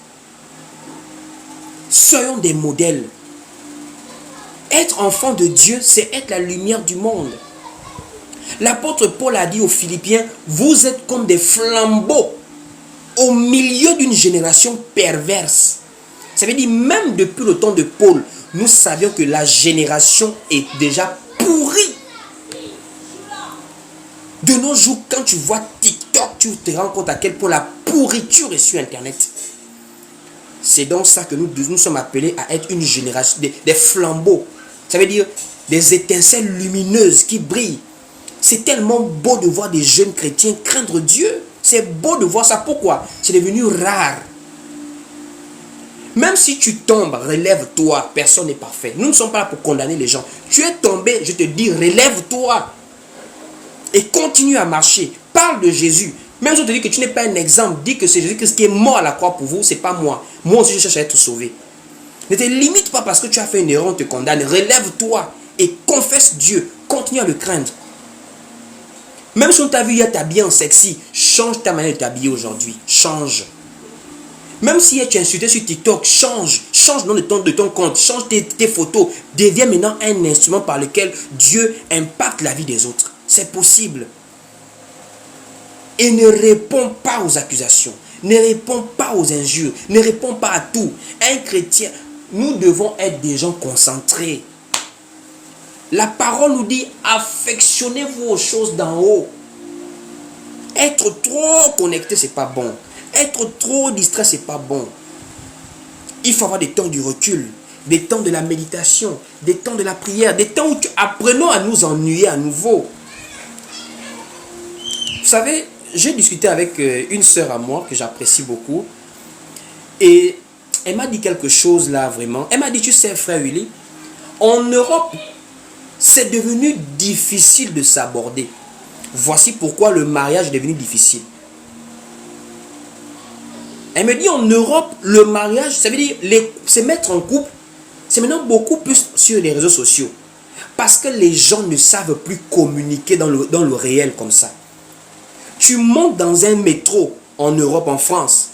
Soyons des modèles. Être enfant de Dieu, c'est être la lumière du monde. L'apôtre Paul a dit aux Philippiens, vous êtes comme des flambeaux au milieu d'une génération perverse. Ça veut dire, même depuis le temps de Paul, nous savions que la génération est déjà pourrie. De nos jours, quand tu vois TikTok, tu te rends compte à quel point la pourriture est sur Internet. C'est donc ça que nous sommes appelés à être une génération, des flambeaux. Ça veut dire des étincelles lumineuses qui brillent. C'est tellement beau de voir des jeunes chrétiens craindre Dieu. C'est beau de voir ça. Pourquoi? C'est devenu rare. Même si tu tombes, relève-toi. Personne n'est parfait. Nous ne sommes pas là pour condamner les gens. Tu es tombé, je te dis, relève-toi. Et continue à marcher. Parle de Jésus. Même si on te dit que tu n'es pas un exemple, dis que c'est Jésus-Christ qui est mort à la croix pour vous, c'est pas moi. Moi aussi, je cherche à être sauvé. Ne te limite pas parce que tu as fait une erreur, on te condamne. Relève-toi et confesse Dieu. Continue à le craindre. Même si on t'a vu hier t'habiller en sexy, change ta manière de t'habiller aujourd'hui. Change. Même si tu es insulté sur TikTok, change le nom de ton compte, change tes photos. Deviens maintenant un instrument par lequel Dieu impacte la vie des autres. C'est possible. Et ne réponds pas aux accusations. Ne réponds pas aux injures. Ne réponds pas à tout. Un chrétien, nous devons être des gens concentrés. La parole nous dit, affectionnez-vous aux choses d'en haut. Être trop connecté, c'est pas bon. Être trop distrait, c'est pas bon. Il faut avoir des temps du recul, des temps de la méditation, des temps de la prière, des temps où apprenons à nous ennuyer à nouveau. Vous savez, j'ai discuté avec une sœur à moi que j'apprécie beaucoup. Et elle m'a dit quelque chose là vraiment. Elle m'a dit, tu sais frère Willy, en Europe, c'est devenu difficile de s'aborder. Voici pourquoi le mariage est devenu difficile. Elle me dit en Europe, le mariage, ça veut dire se mettre en couple, c'est maintenant beaucoup plus sur les réseaux sociaux. Parce que les gens ne savent plus communiquer dans le réel comme ça. Tu montes dans un métro en Europe, en France,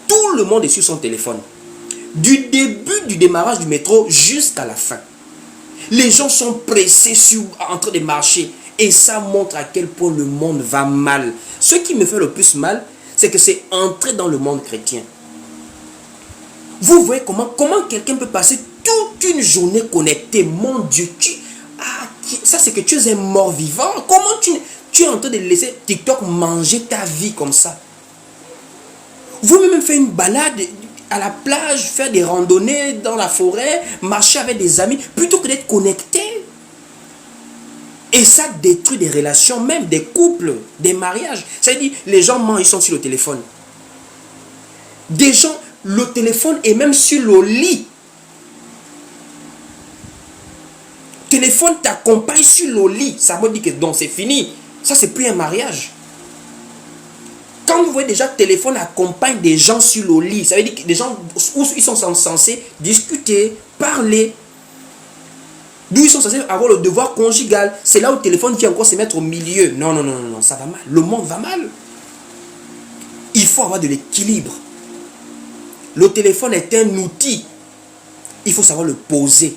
tout le monde est sur son téléphone. Du début du démarrage du métro jusqu'à la fin. Les gens sont pressés en train de marcher. Et ça montre à quel point le monde va mal. Ce qui me fait le plus mal, c'est que c'est entrer dans le monde chrétien. Vous voyez comment quelqu'un peut passer toute une journée connecté. Mon Dieu, ça c'est que tu es un mort vivant. Comment tu es en train de laisser TikTok manger ta vie comme ça? Vous même faire une balade à la plage, faire des randonnées dans la forêt, marcher avec des amis, plutôt que d'être connecté. Et ça détruit des relations, même des couples, des mariages. Ça veut dire, les gens mangent, ils sont sur le téléphone. Des gens, le téléphone est même sur le lit. Le téléphone t'accompagne sur le lit. Ça veut dire que donc c'est fini. Ça, c'est plus un mariage. Quand vous voyez déjà, le téléphone accompagne des gens sur le lit. Ça veut dire que des gens où ils sont censés discuter, parler. D'où ils sont censés avoir le devoir conjugal. C'est là où le téléphone vient encore se mettre au milieu. Non, non, non, non, ça va mal. Le monde va mal. Il faut avoir de l'équilibre. Le téléphone est un outil. Il faut savoir le poser.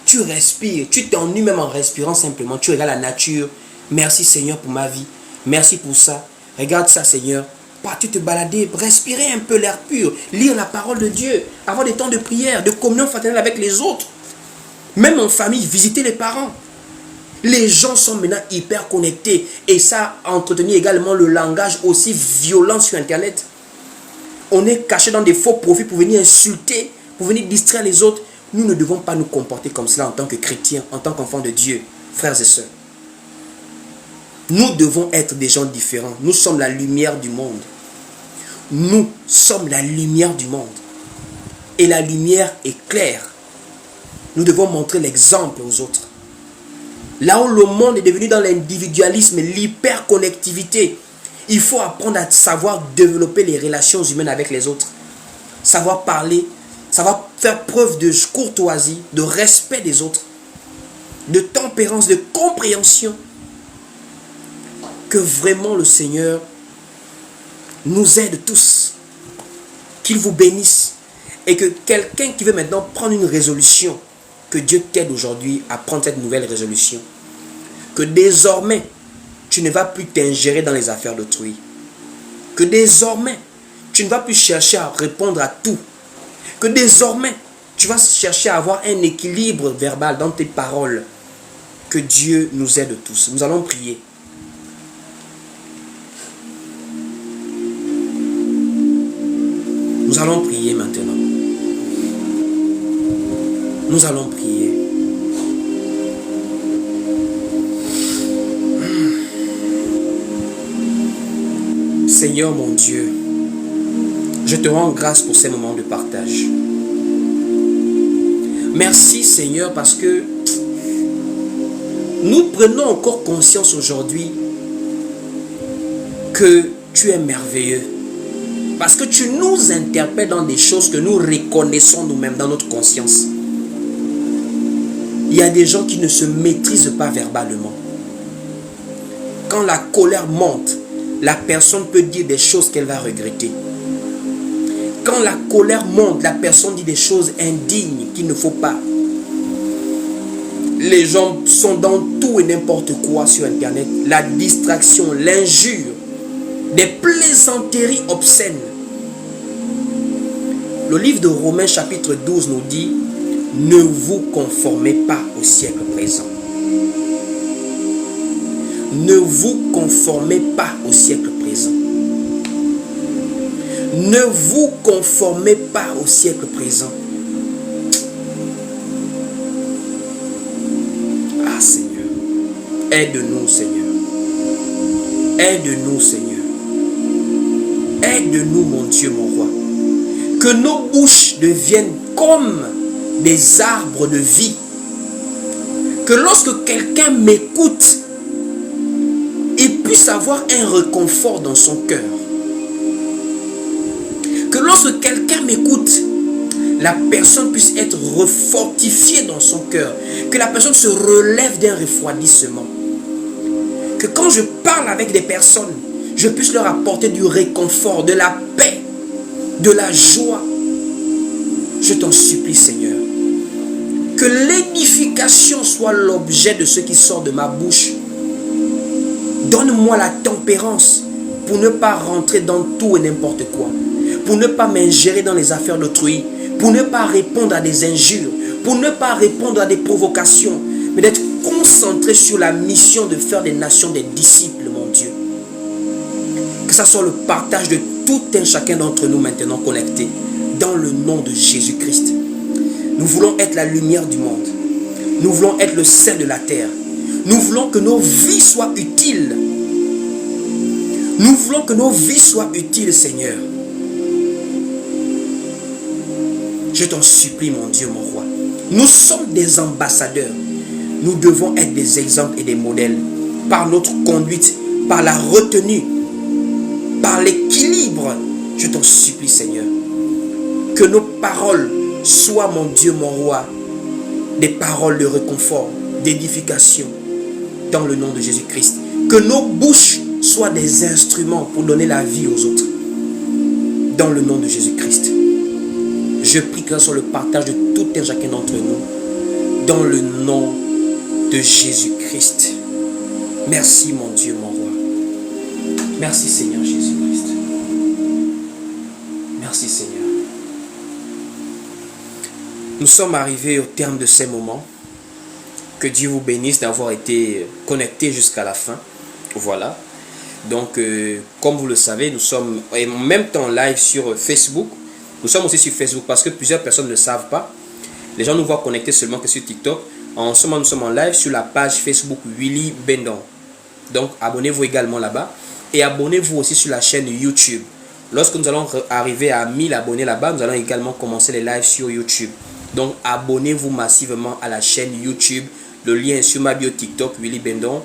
Tu respires. Tu t'ennuies même en respirant simplement. Tu regardes la nature. Merci Seigneur pour ma vie. Merci pour ça. Regarde ça Seigneur. Partir te balader, respirer un peu l'air pur. Lire la parole de Dieu. Avoir des temps de prière, de communion fraternelle avec les autres. Même en famille, visiter les parents. Les gens sont maintenant hyper connectés. Et ça a entretenu également le langage aussi violent sur Internet. On est caché dans des faux profils pour venir insulter, pour venir distraire les autres. Nous ne devons pas nous comporter comme cela en tant que chrétiens, en tant qu'enfants de Dieu, frères et sœurs. Nous devons être des gens différents. Nous sommes la lumière du monde. Nous sommes la lumière du monde. Et la lumière est claire. Nous devons montrer l'exemple aux autres. Là où le monde est devenu dans l'individualisme, l'hyperconnectivité, il faut apprendre à savoir développer les relations humaines avec les autres. Savoir parler, savoir faire preuve de courtoisie, de respect des autres, de tempérance, de compréhension. Que vraiment le Seigneur nous aide tous. Qu'il vous bénisse. Et que quelqu'un qui veut maintenant prendre une résolution, que Dieu t'aide aujourd'hui à prendre cette nouvelle résolution. Que désormais, tu ne vas plus t'ingérer dans les affaires d'autrui. Que désormais, tu ne vas plus chercher à répondre à tout. Que désormais, tu vas chercher à avoir un équilibre verbal dans tes paroles. Que Dieu nous aide tous. Nous allons prier. Nous allons prier maintenant. Nous allons prier. Seigneur mon Dieu, je te rends grâce pour ces moments de partage. Merci Seigneur parce que nous prenons encore conscience aujourd'hui que tu es merveilleux. Parce que tu nous interpelles dans des choses que nous reconnaissons nous-mêmes dans notre conscience. Il y a des gens qui ne se maîtrisent pas verbalement. Quand la colère monte, la personne peut dire des choses qu'elle va regretter. Quand la colère monte, la personne dit des choses indignes qu'il ne faut pas. Les gens sont dans tout et n'importe quoi sur Internet. La distraction, l'injure, des plaisanteries obscènes. Le livre de Romains chapitre 12 nous dit: ne vous conformez pas au siècle présent. Ne vous conformez pas au siècle présent. Ne vous conformez pas au siècle présent. Ah Seigneur, aide-nous Seigneur. Aide-nous Seigneur. Aide-nous mon Dieu, mon roi. Que nos bouches deviennent comme des arbres de vie. Que lorsque quelqu'un m'écoute, il puisse avoir un réconfort dans son cœur. Que lorsque quelqu'un m'écoute, la personne puisse être refortifiée dans son cœur. Que la personne se relève d'un refroidissement. Que quand je parle avec des personnes, je puisse leur apporter du réconfort, de la paix, de la joie. Je t'en supplie Seigneur. Que l'édification soit l'objet de ce qui sort de ma bouche. Donne-moi la tempérance pour ne pas rentrer dans tout et n'importe quoi. Pour ne pas m'ingérer dans les affaires d'autrui. Pour ne pas répondre à des injures. Pour ne pas répondre à des provocations. Mais d'être concentré sur la mission de faire des nations des disciples, mon Dieu. Que ça soit le partage de tout un chacun d'entre nous maintenant connectés. Dans le nom de Jésus-Christ. Nous voulons être la lumière du monde. Nous voulons être le sel de la terre. Nous voulons que nos vies soient utiles. Nous voulons que nos vies soient utiles, Seigneur. Je t'en supplie, mon Dieu, mon roi. Nous sommes des ambassadeurs. Nous devons être des exemples et des modèles. Par notre conduite, par la retenue, par l'équilibre. Je t'en supplie, Seigneur. Que nos paroles soient, mon Dieu, mon roi, des paroles de réconfort, d'édification. Dans le nom de Jésus-Christ. Que nos bouches soient des instruments pour donner la vie aux autres. Dans le nom de Jésus-Christ. Je prie que ce soit le partage de tout un chacun d'entre nous. Dans le nom de Jésus-Christ. Merci mon Dieu, mon roi. Merci Seigneur Jésus-Christ. Merci Seigneur. Nous sommes arrivés au terme de ces moments. Que Dieu vous bénisse d'avoir été connecté jusqu'à la fin. Voilà. Donc, comme vous le savez, nous sommes en même temps live sur Facebook. Nous sommes aussi sur Facebook parce que plusieurs personnes ne le savent pas. Les gens nous voient connectés seulement que sur TikTok. En ce moment, nous sommes en live sur la page Facebook Willy Bendon. Donc, abonnez-vous également là-bas. Et abonnez-vous aussi sur la chaîne YouTube. Lorsque nous allons arriver à 1000 abonnés là-bas, nous allons également commencer les lives sur YouTube. Donc, abonnez-vous massivement à la chaîne YouTube. Le lien est sur ma bio TikTok, Willy Bendon.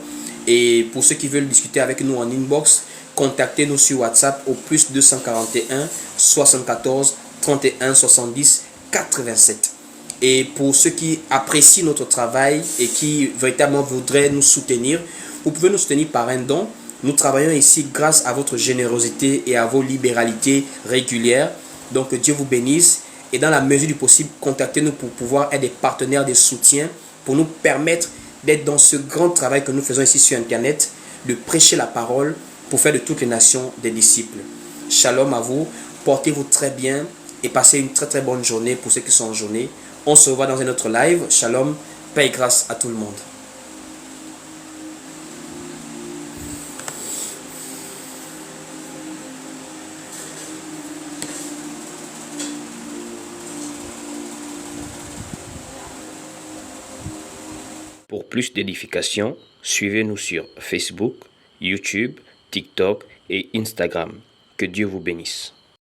Et pour ceux qui veulent discuter avec nous en inbox, contactez-nous sur WhatsApp au plus 241 74 31 70 87. Et pour ceux qui apprécient notre travail et qui véritablement voudraient nous soutenir, vous pouvez nous soutenir par un don. Nous travaillons ici grâce à votre générosité et à vos libéralités régulières. Donc Dieu vous bénisse. Et dans la mesure du possible, contactez-nous pour pouvoir être des partenaires, des soutiens, pour nous permettre d'être dans ce grand travail que nous faisons ici sur Internet, de prêcher la parole pour faire de toutes les nations des disciples. Shalom à vous, portez-vous très bien et passez une très très bonne journée pour ceux qui sont en journée. On se revoit dans un autre live. Shalom, paix et grâce à tout le monde. Pour plus d'édification, suivez-nous sur Facebook, YouTube, TikTok et Instagram. Que Dieu vous bénisse.